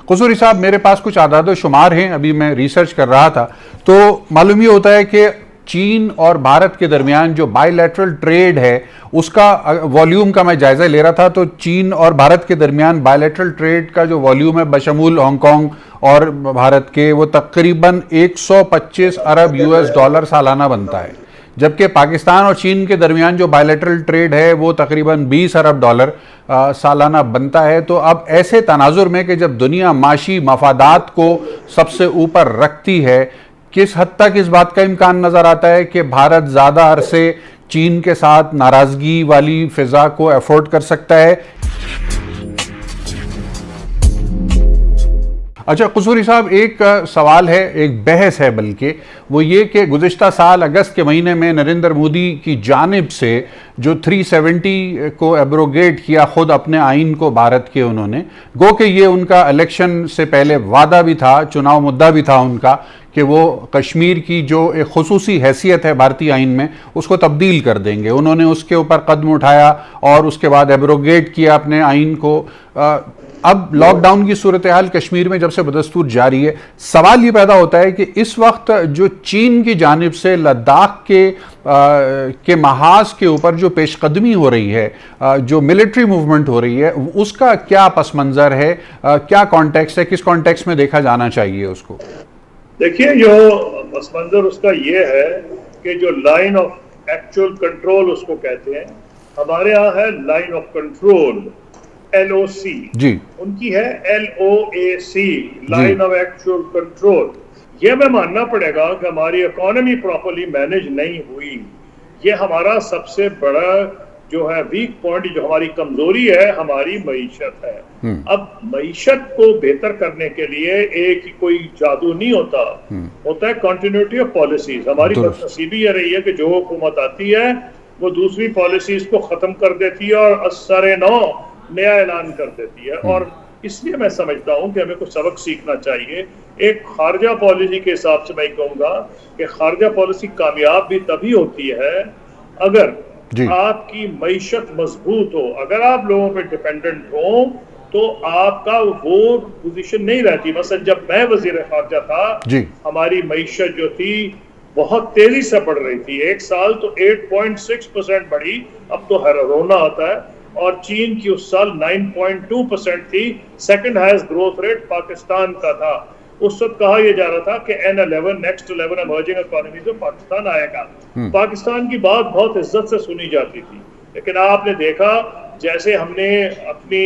قصوری صاحب میرے پاس کچھ اعداد و شمار ہیں، ابھی میں ریسرچ کر رہا تھا تو معلوم یہ ہوتا ہے کہ چین اور بھارت کے درمیان جو بائی لیٹرل ٹریڈ ہے اس کا والیوم کا میں جائزہ لے رہا تھا، تو چین اور بھارت کے درمیان بائی لیٹرل ٹریڈ کا جو والیوم ہے بشمول ہانگ کانگ اور بھارت کے وہ تقریباً 125 ارب US ڈالر سالانہ بنتا ہے، جبکہ پاکستان اور چین کے درمیان جو بائی لیٹرل ٹریڈ ہے وہ تقریباً 20 ارب ڈالر سالانہ بنتا ہے۔ تو اب ایسے تناظر میں کہ جب دنیا معاشی مفادات کو سب سے اوپر رکھتی ہے، کس حد تک اس بات کا امکان نظر آتا ہے کہ بھارت زیادہ عرصے چین کے ساتھ ناراضگی والی فضا کو افورڈ کر سکتا ہے؟ اچھا قصوری صاحب، ایک سوال ہے، ایک بحث ہے بلکہ، وہ یہ کہ گزشتہ سال اگست کے مہینے میں نریندر مودی کی جانب سے جو 370 کو ایبروگیٹ کیا خود اپنے آئین کو بھارت کے، انہوں نے گو کہ یہ ان کا الیکشن سے پہلے وعدہ بھی تھا، چناؤ مدعا بھی تھا ان کا کہ وہ کشمیر کی جو ایک خصوصی حیثیت ہے بھارتی آئین میں اس کو تبدیل کر دیں گے۔ انہوں نے اس کے اوپر قدم اٹھایا اور اس کے بعد ایبروگیٹ کیا اپنے آئین کو۔ اب لاک ڈاؤن کی صورتحال کشمیر میں جب سے بدستور جاری ہے، سوال یہ پیدا ہوتا ہے کہ اس وقت جو چین کی جانب سے لداخ کے محاذ کے اوپر جو پیش قدمی ہو رہی ہے، جو ملٹری موومنٹ ہو رہی ہے، اس کا کیا پس منظر ہے، کیا کانٹیکسٹ ہے، کس کانٹیکسٹ میں دیکھا جانا چاہیے اس کو؟ دیکھیے، جو پس منظر اس کا یہ ہے کہ جو لائن آف ایکچوئل کنٹرول اس کو کہتے ہیں، ہمارے ہاں ہے لائن آف کنٹرول LOC، جی ان کی ہے LOAC، line of actual control. یہ میں ماننا پڑے گا کہ ہماری اکانومی پراپرلی مینج نہیں ہوئی، یہ ہمارا سب سے بڑا جو ہے ویک پوائنٹ، جو ہماری کمزوری ہے، ہماری معیشت ہے۔ اب معیشت کو بہتر کرنے کے لیے ایک ہی کوئی جادو نہیں ہوتا ہے کنٹینیوٹی آف پالیسیز۔ ہماری بدنصیبی یہ رہی ہے کہ جو حکومت آتی ہے وہ دوسری پالیسیز کو ختم کر دیتی ہے اور اثر نو نیا اعلان کر دیتی ہے، اور اس لیے میں سمجھتا ہوں کہ ہمیں کچھ سبق سیکھنا چاہیے۔ ایک خارجہ پالیسی کے حساب سے میں کہوں گا کہ خارجہ پالیسی کامیاب بھی تبھی ہوتی ہے اگر آپ کی معیشت مضبوط ہو، اگر آپ لوگوں پہ ڈیپینڈنٹ ہوں تو آپ کا وہ پوزیشن نہیں رہتی۔ مثلا جب میں وزیر خارجہ تھا، ہماری معیشت جو تھی بہت تیزی سے بڑھ رہی تھی، ایک سال تو 8.6% بڑھی، اب تو رونا آتا ہے، اور چین کی اس سال 9.2% تھی۔ Second highest growth rate Pakistan کا تھا۔ اس وقت کہا یہ جا رہا تھا کہ N11 نیکسٹ 11 ایمرجنگ اکانومیز میں پاکستان آئے گا۔ پاکستان کی بات بہت عزت سے سنی جاتی تھی، لیکن آپ نے دیکھا جیسے ہم نے اپنی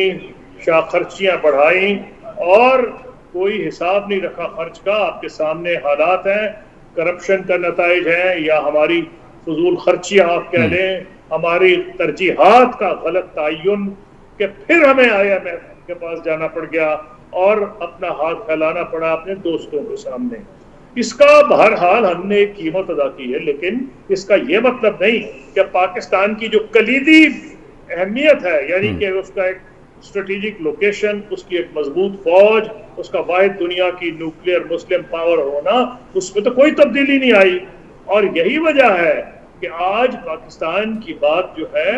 خرچیاں بڑھائیں اور کوئی حساب نہیں رکھا خرچ کا۔ آپ کے سامنے حالات ہیں، کرپشن کا نتائج ہیں، یا ہماری فضول خرچیاں آپ کہہ لیں، ہماری ترجیحات کا غلط تعین، کہ پھر ہمیں IMF کے پاس جانا پڑ گیا اور اپنا ہاتھ پھیلانا پڑا اپنے دوستوں کے سامنے۔ اس کا بہرحال ہم نے ایک قیمت ادا کی ہے، لیکن اس کا یہ مطلب نہیں کہ پاکستان کی جو کلیدی اہمیت ہے، یعنی کہ اس کا ایک اسٹریٹجک لوکیشن، اس کی ایک مضبوط فوج، اس کا واحد دنیا کی نیوکلیئر مسلم پاور ہونا، اس میں تو کوئی تبدیلی نہیں آئی۔ اور یہی وجہ ہے کہ آج پاکستان کی بات جو ہے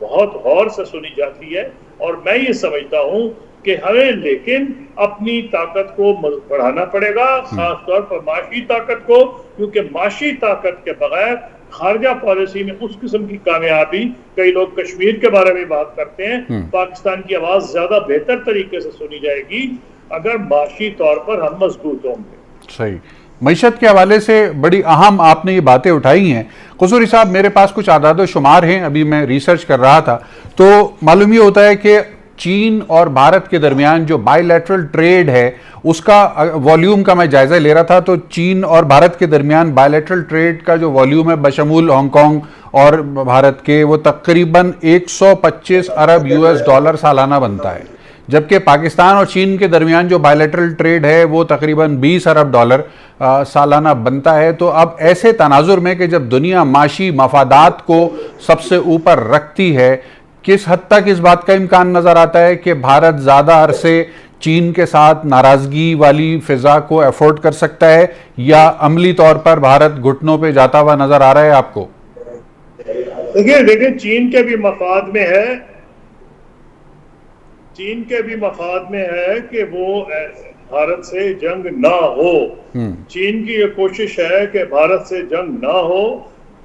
بہت غور سے سنی جاتی ہے، اور میں یہ سمجھتا ہوں کہ ہمیں لیکن اپنی طاقت کو بڑھانا پڑے گا، خاص طور پر معاشی طاقت کو، کیونکہ معاشی طاقت کے بغیر خارجہ پالیسی میں اس قسم کی کامیابی، کئی لوگ کشمیر کے بارے میں بات کرتے ہیں، پاکستان کی آواز زیادہ بہتر طریقے سے سنی جائے گی اگر معاشی طور پر ہم مضبوط ہوں گے۔ صحیح۔ معیشت کے حوالے سے بڑی اہم آپ نے یہ باتیں اٹھائی ہیں۔ قصوری صاحب میرے پاس کچھ اعداد و شمار ہیں، ابھی میں ریسرچ کر رہا تھا تو معلوم یہ ہوتا ہے کہ چین اور بھارت کے درمیان جو بائی لیٹرل ٹریڈ ہے اس کا والیوم کا میں جائزہ لے رہا تھا، تو چین اور بھارت کے درمیان بائی لیٹرل ٹریڈ کا جو والیوم ہے بشمول ہانگ کانگ اور بھارت کے وہ تقریباً 125 ارب US ڈالر سالانہ بنتا ہے، جبکہ پاکستان اور چین کے درمیان جو بائی لیٹرل ٹریڈ ہے وہ تقریباً 20 ارب ڈالر سالانہ بنتا ہے۔ تو اب ایسے تناظر میں کہ جب دنیا معاشی مفادات کو سب سے اوپر رکھتی ہے، کس حد تک اس بات کا امکان نظر آتا ہے کہ بھارت زیادہ عرصے چین کے ساتھ ناراضگی والی فضا کو افورڈ کر سکتا ہے، یا عملی طور پر بھارت گھٹنوں پہ جاتا ہوا نظر آ رہا ہے آپ کو؟ دیکھیں چین کے بھی مفاد میں ہے چین کے بھی مفاد میں ہے کہ وہ بھارت سے جنگ نہ ہو. چین کی یہ کوشش ہے کہ بھارت سے جنگ نہ ہو.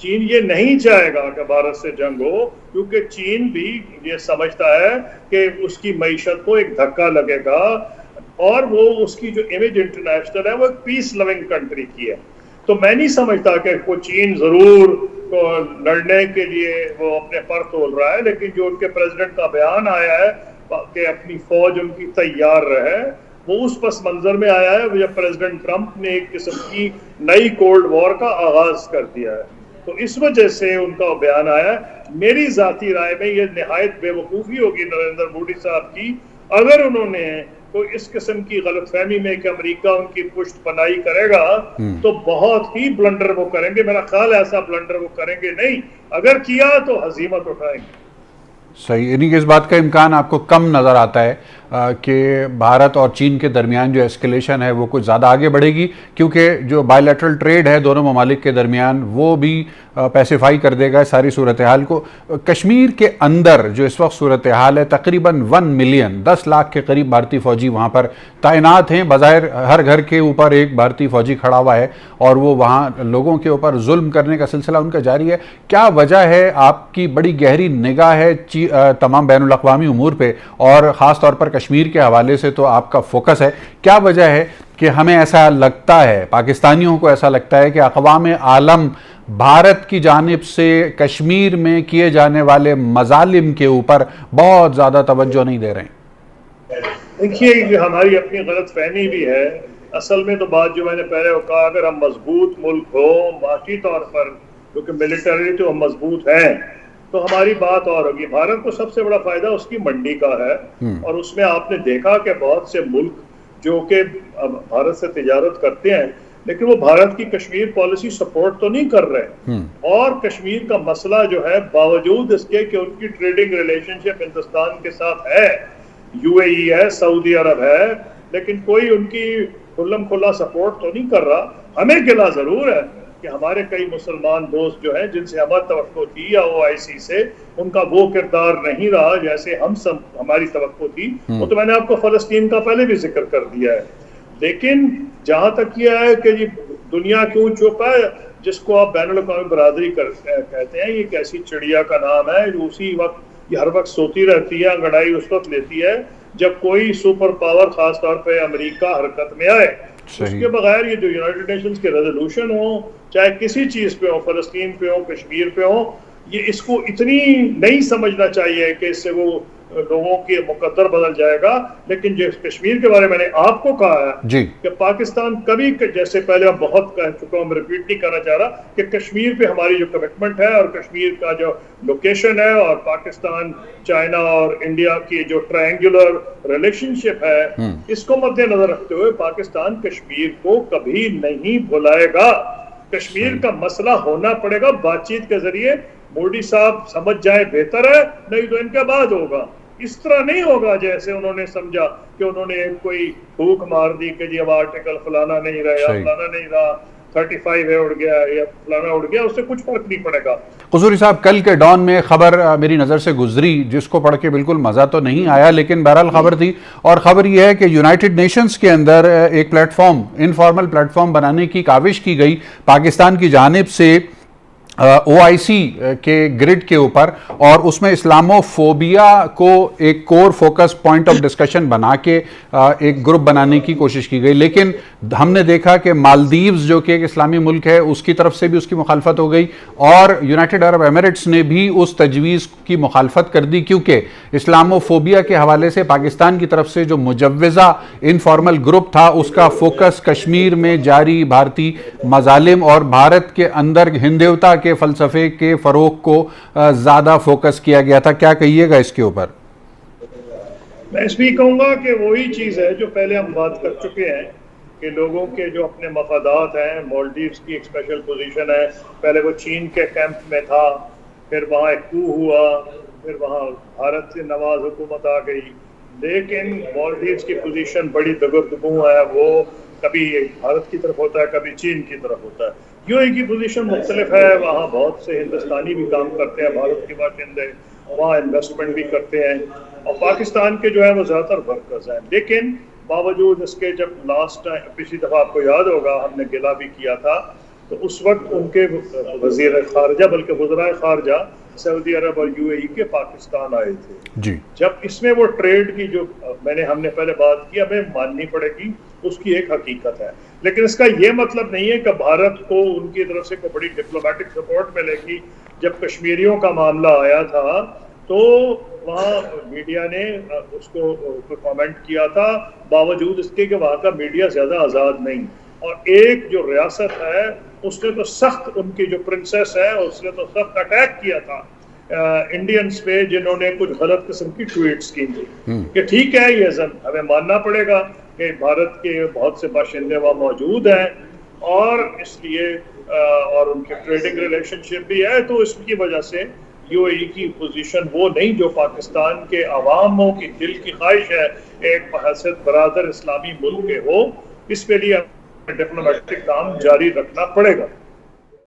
چین یہ نہیں چاہے گا کہ بھارت سے جنگ ہو, کیونکہ چین بھی یہ سمجھتا ہے کہ اس کی معیشت کو ایک دھکا لگے گا, اور وہ اس کی جو امیج انٹرنیشنل ہے وہ ایک پیس لونگ کنٹری کی ہے. تو میں نہیں سمجھتا کہ وہ چین ضرور لڑنے کے لیے وہ اپنے پر تول رہا ہے, لیکن جو ان کے پریزیڈنٹ کا بیان آیا ہے کہ اپنی فوج ان کی تیار رہے, وہ اس پس منظر میں آیا ہے جب پریزیڈنٹ ٹرمپ نے ایک قسم کی نئی کولڈ وار کا آغاز کر دیا ہے. تو اس وجہ سے ان کا بیان آیا ہے. میری ذاتی رائے میں یہ نہایت بے وقوفی ہوگی نریندر مودی صاحب کی اگر انہوں نے کوئی اس قسم کی غلط فہمی میں کہ امریکہ ان کی پشت پناہی کرے گا تو بہت ہی بلنڈر وہ کریں گے. میرا خیال ایسا بلنڈر وہ کریں گے نہیں, اگر کیا تو ہزیمت اٹھائیں گے. صحیح, یعنی کہ اس بات کا امکان آپ کو کم نظر آتا ہے کہ بھارت اور چین کے درمیان جو ایسکیلیشن ہے وہ کچھ زیادہ آگے بڑھے گی, کیونکہ جو بائی لیٹرل ٹریڈ ہے دونوں ممالک کے درمیان وہ بھی پیسیفائی کر دے گا ساری صورتحال کو. کشمیر کے اندر جو اس وقت صورتحال ہے, تقریباً 1 ملین 10 لاکھ کے قریب بھارتی فوجی وہاں پر تعینات ہیں. بظاہر ہر گھر کے اوپر ایک بھارتی فوجی کھڑا ہوا ہے اور وہ وہاں لوگوں کے اوپر ظلم کرنے کا سلسلہ ان کا جاری ہے. کیا وجہ ہے, آپ کی بڑی گہری نگاہ ہے تمام بین الاقوامی امور پہ اور خاص طور پر کشمیر کے حوالے سے تو آپ کا فوکس ہے, کیا وجہ ہے کہ ہمیں ایسا لگتا ہے, پاکستانیوں کو ایسا لگتا ہے کہ اقوام عالم بھارت کی جانب سے کشمیر میں کیے جانے والے مظالم کے اوپر بہت زیادہ توجہ نہیں دے رہے ہیں؟ دیکھیے, یہ ہماری اپنی غلط فہمی بھی ہے. اصل میں تو بات جو میں نے پہلے کہا, اگر ہم مضبوط ملک ہو معاشی طور پر, کیونکہ ملٹری تو ہم مضبوط ہیں, تو ہماری بات اور ہوگی. بھارت کو سب سے بڑا فائدہ اس کی منڈی کا ہے, اور اس میں آپ نے دیکھا کہ بہت سے ملک جو کہ بھارت سے تجارت کرتے ہیں لیکن وہ بھارت کی کشمیر پالیسی سپورٹ تو نہیں کر رہے. اور کشمیر کا مسئلہ جو ہے, باوجود اس کے کہ ان کی ٹریڈنگ ریلیشن شپ ہندوستان کے ساتھ ہے, یو اے ای ہے, سعودی عرب ہے, لیکن کوئی ان کی کھلم کھلا سپورٹ تو نہیں کر رہا. ہمیں گلہ ضرور ہے کہ ہمارے کئی مسلمان دوست جو ہیں جن سے ہماری توقع تھی یا OIC سے, ان کا وہ کردار نہیں رہا جیسے ہماری توقع تھی. وہ تو میں نے آپ کو فلسطین کا پہلے بھی ذکر کر دیا ہے. لیکن جہاں تک یہ ہے کہ دنیا کیوں چپ ہے, جس کو آپ بین الاقوامی برادری کہتے ہیں, یہ ایک ایسی چڑیا کا نام ہے جو اسی وقت یہ ہر وقت سوتی رہتی ہے, انگڑائی اس وقت لیتی ہے جب کوئی سپر پاور خاص طور پہ امریکہ حرکت میں آئے. اس کے بغیر یہ جو یونائٹڈ نیشنز کے ریزولوشن ہوں, چاہے کسی چیز پہ ہو, فلسطین پہ ہو, کشمیر پہ ہو, یہ اس کو اتنی نہیں سمجھنا چاہیے کہ اس سے وہ لوگوں کے مقدر بدل جائے گا. لیکن جو کشمیر کے بارے میں نے آپ کو کہا ہے کہ پاکستان کبھی, جیسے پہلے میں بہت کہہ چکا ہوں, میں ریپیٹ نہیں کرنا چاہ رہا, کہ کشمیر پہ ہماری جو کمٹمنٹ ہے اور کشمیر کا جو لوکیشن ہے اور پاکستان, چائنا اور انڈیا کی جو ٹرائنگولر ریلیشن شپ ہے, اس کو مد نظر رکھتے ہوئے پاکستان کشمیر کو کبھی نہیں بھلائے گا. کشمیر کا مسئلہ ہونا پڑے گا بات چیت کے ذریعے. مودی صاحب سمجھ جائے بہتر ہے, نہیں تو ان کے بعد ہوگا. اس طرح نہیں ہوگا جیسے انہوں نے سمجھا کہ انہوں نے کوئی بھوک مار دی کہ جی اب آرٹیکل فلانا نہیں رہا یا فلانا نہیں رہا, 35 ہے اڑ گیا یا فلانا اڑ گیا, اس سے کچھ فرق نہیں پڑے گا. قصوری صاحب, کل کے ڈان میں خبر میری نظر سے گزری جس کو پڑھ کے بالکل مزہ تو نہیں آیا, لیکن بہرحال خبر تھی, اور خبر یہ ہے کہ یونائٹڈ نیشنز کے اندر ایک plate form, informal plate form بنانے کی کاوش کی گئی پاکستان کی جانب سے OIC کے گرڈ کے اوپر, اور اس میں اسلاموفوبیا کو ایک کور فوکس پوائنٹ آف ڈسکشن بنا کے ایک گروپ بنانے کی کوشش کی گئی. لیکن ہم نے دیکھا کہ مالدیوز جو کہ ایک اسلامی ملک ہے, اس کی طرف سے بھی اس کی مخالفت ہو گئی, اور یونائٹڈ عرب ایمریٹس نے بھی اس تجویز کی مخالفت کر دی, کیونکہ اسلاموفوبیا کے حوالے سے پاکستان کی طرف سے جو مجوزہ انفارمل گروپ تھا اس کا فوکس کشمیر میں جاری بھارتی مظالم اور بھارت کے اندر ہندوتا کے فلسفے کے فروغ کو زیادہ فوکس کیا گیا تھا. کیا کہیے گا اس کے اوپر؟ میں اس بھی کہوں گا کہ وہی چیز ہے جو پہلے ہم بات کر چکے ہیں کہ لوگوں کے جو اپنے مفادات ہیں, مالدیوز کی ایک اسپیشل پوزیشن ہے, پہلے وہ چین کے کیمپ میں تھا, پھر وہاں ایک کو ہوا, پھر وہاں بھارت سے نواز حکومت آ گئی, لیکن مالدیوز کی پوزیشن بڑی دگردگو ہے, وہ کبھی بھارت کی طرف ہوتا ہے کبھی چین کی طرف ہوتا ہے. یو اے کی پوزیشن مختلف ہے, وہاں بہت سے ہندوستانی بھی کام کرتے ہیں, بھارت کے باشندے وہاں انویسٹمنٹ بھی کرتے ہیں, اور پاکستان کے جو ہے وہ زیادہ تر ورکرز ہیں. لیکن باوجود اس کے جب لاسٹ پچھلی دفعہ آپ کو یاد ہوگا ہم نے گلہ بھی کیا تھا تو اس وقت ان کے وزیر خارجہ بلکہ وزرائے خارجہ سعودی عرب اور یو اے ای کے پاکستان آئے تھے جی. جب اس میں وہ ٹریڈ کی جو ہم نے پہلے بات کی ہمیں ماننی پڑے گی اس کی ایک حقیقت ہے. لیکن اس کا یہ مطلب نہیں ہے کہ بھارت کو ان کی طرف سے کوئی بڑی ڈپلومیٹک سپورٹ ملے گی. جب کشمیریوں کا معاملہ آیا تھا تو وہاں میڈیا نے اس کو کامنٹ کیا تھا باوجود اس کے کہ وہاں کا میڈیا زیادہ آزاد نہیں. اور ایک جو ریاست ہے اس نے تو سخت ان کی جو پرنسس ہے اس نے تو سخت اٹیک کیا تھا انڈینز پہ جنہوں نے کچھ غلط قسم کی ٹویٹس کی تھی کہ ٹھیک ہے یہ ہمیں ماننا پڑے گا کہ بھارت کے بہت سے باشندے وہاں موجود ہیں اور اس لیے اور ان کے ٹریڈنگ ریلیشن شپ بھی ہے تو اس کی وجہ سے یو اے ای کی پوزیشن وہ نہیں جو پاکستان کے عواموں کی دل کی خواہش ہے ایک بحثیت برادر اسلامی ملک کے ہو. اس کے لیے ڈپلومیٹک کام جاری رکھنا پڑے گا.